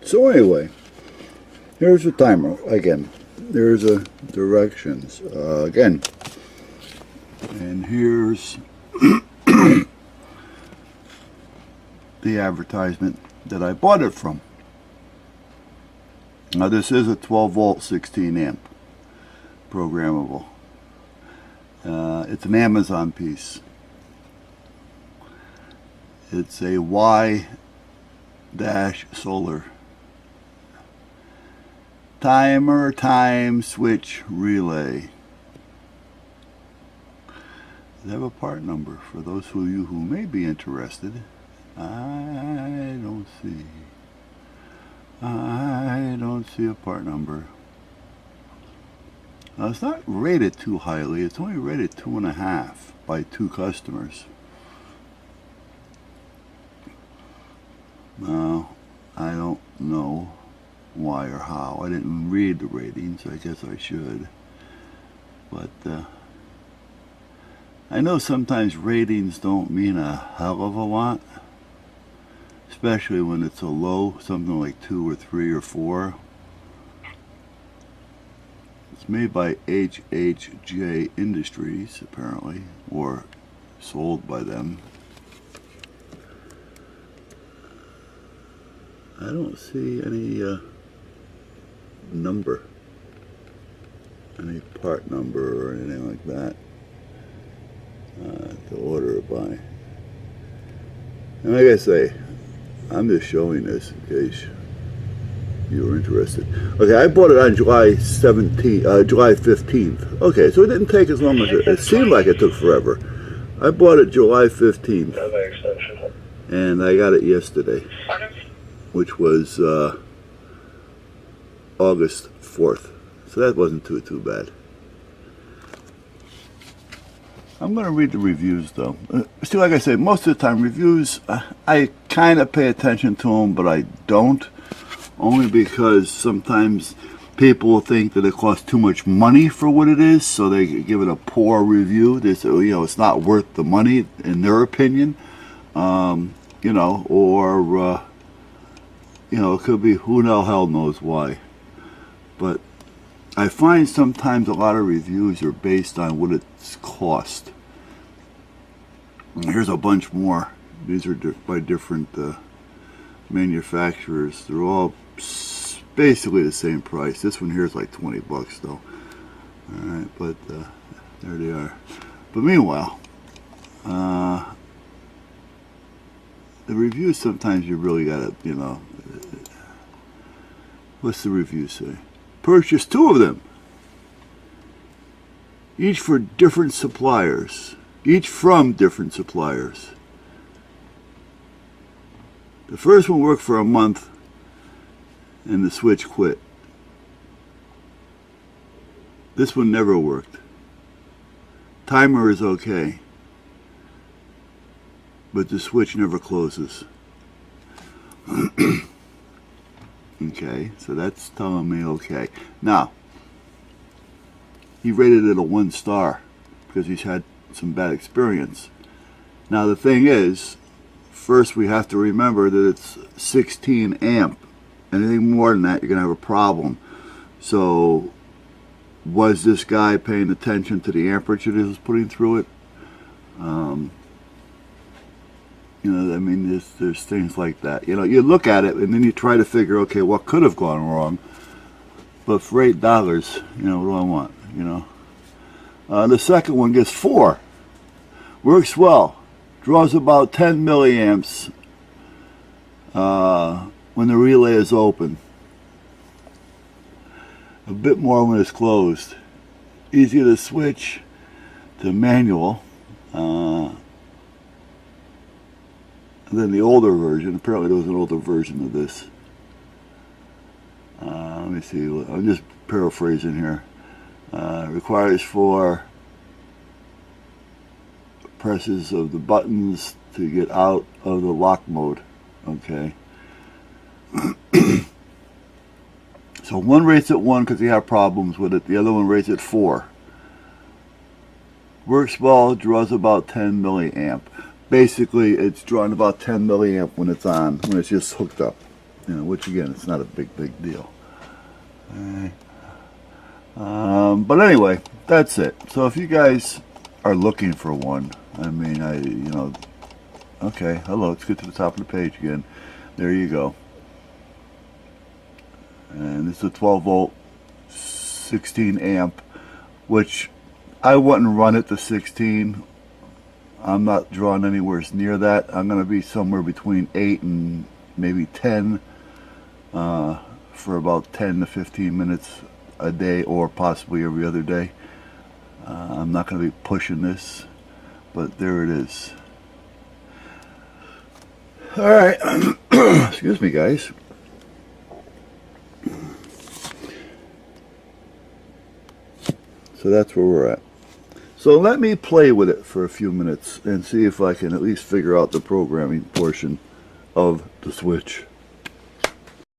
So anyway, here's the timer again. There's a directions again, and here's the advertisement that I bought it from. Now this is a 12 volt 16 amp programmable. It's an Amazon piece. It's a Y-solar timer time switch relay. They have a part number for those of you who may be interested. I don't see a part number. Now, it's not rated too highly. It's only rated 2.5 by 2 customers. Now, I don't know why or how. I didn't read the ratings. I guess I should. But I know sometimes ratings don't mean a hell of a lot, especially when it's a low, something like 2 or 3 or 4. It's made by HHJ Industries, apparently, or sold by them. I don't see any number, any part number or anything like that to order it by. And like I say, I'm just showing this in case you were interested. Okay, I bought it on July 15th. Okay, so it didn't take as long as it seemed like it took forever. I bought it July 15th, and I got it yesterday, which was August 4th. So that wasn't too bad. I'm going to read the reviews though. See, like I said, most of the time reviews, I kind of pay attention to them, but I don't. Only because sometimes people will think that it costs too much money for what it is, so they give it a poor review. They say, you know, it's not worth the money in their opinion. You know, or you know, it could be who the hell knows why. But I find sometimes a lot of reviews are based on what it's cost. And here's a bunch more. These are by different manufacturers. They're all basically the same price. This one here is like 20 bucks though. Alright, but there they are. But meanwhile, the reviews, sometimes you really gotta, you know, what's the review say? Purchase 2 of them, each for different suppliers, each from different suppliers. The first one worked for a month and the switch quit. This one never worked. Timer is okay, but the switch never closes. Okay, so that's telling me okay. Now, he rated it a 1 star because he's had some bad experience. Now the thing is, first we have to remember that it's 16 amp. Anything more than that, you're going to have a problem. So, was this guy paying attention to the amperage that he was putting through it? You know, I mean, there's things like that. You know, you look at it and then you try to figure, okay, what could have gone wrong? But for $8, you know, what do I want? You know, the second one gets 4. Works well. Draws about 10 milliamps when the relay is open. A bit more when it's closed. Easy to switch to manual. And then the older version, apparently there was an older version of this. Let me see, I'm just paraphrasing here. Requires 4 presses of the buttons to get out of the lock mode. Okay. So one rates at 1 because he had problems with it. The other one rates at 4. Works well, draws about 10 milliamp. Basically, it's drawing about 10 milliamp when it's on, when it's just hooked up. which again, it's not a big deal. But anyway, that's it. So if you guys are looking for one, I mean, okay, hello, let's get to the top of the page again. There you go. And this is a 12 volt, 16 amp, which I wouldn't run it to 16. I'm not drawing anywhere near that. I'm going to be somewhere between 8 and maybe 10 for about 10 to 15 minutes a day, or possibly every other day. I'm not going to be pushing this, but there it is. All right. Excuse me, guys. So that's where we're at. So let me play with it for a few minutes and see if I can at least figure out the programming portion of the switch.